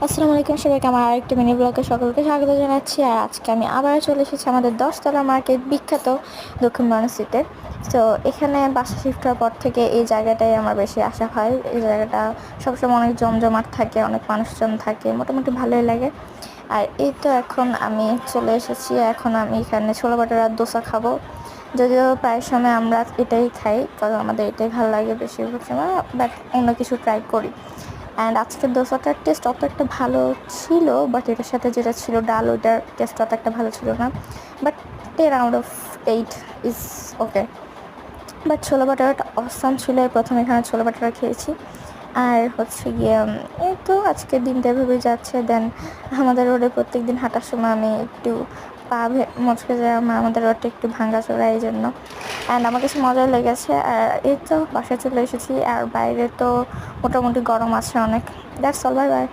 আসসালামু আলাইকুম সবাইকে, আমার আরেকটি মিনি ব্লগে সকলকে স্বাগত জানাচ্ছি। আর আজকে আমি আবার চলে এসেছি আমাদের 10 তলা মার্কেট, বিখ্যাত দক্ষিণ বনশ্রীতে। তো এখানে বাসা শিফট হওয়ার পর থেকে এই জায়গাটায় আমার বেশি আসা হয়। এই জায়গাটা সবসময় অনেক জমজমাট থাকে, অনেক মানুষজন থাকে, মোটামুটি ভালোই লাগে। আর এই তো এখন আমি চলে এসেছি, এখন আমি এখানে ছোলা বাটার দোসা খাবো। যদিও প্রায় সময় আমরা এটাই খাই, কারণ আমাদের এটাই ভালো লাগে বেশিরভাগ সময়, বাট অন্য কিছু ট্রাই করি। অ্যান্ড আজকের দোসাটার টেস্ট অত একটা ভালো ছিল, বাট এটার সাথে যেটা ছিল ডাল, ওইটার টেস্ট অত একটা ভালো ছিল না। But 10 out of 8 is okay. But ছোলা বাটারটা অসাম ছিল। প্রথমে এখানে ছোলা বাটারা খেয়েছি। আর হচ্ছে গিয়ে এই তো আজকের দিনটা এভাবে যাচ্ছে। দেন আমাদের রোডে প্রত্যেক দিন হাঁটার সময় আমি একটু পা মচকে যায়, আমাদের রোডটা একটু ভাঙাচোরা, এই জন্য। অ্যান্ড আমার কাছে মজা লেগেছে। আর এই তো বাসায় চলে এসেছি, আর বাইরে তো মোটামুটি গরম আছে অনেক। That's all, bye bye.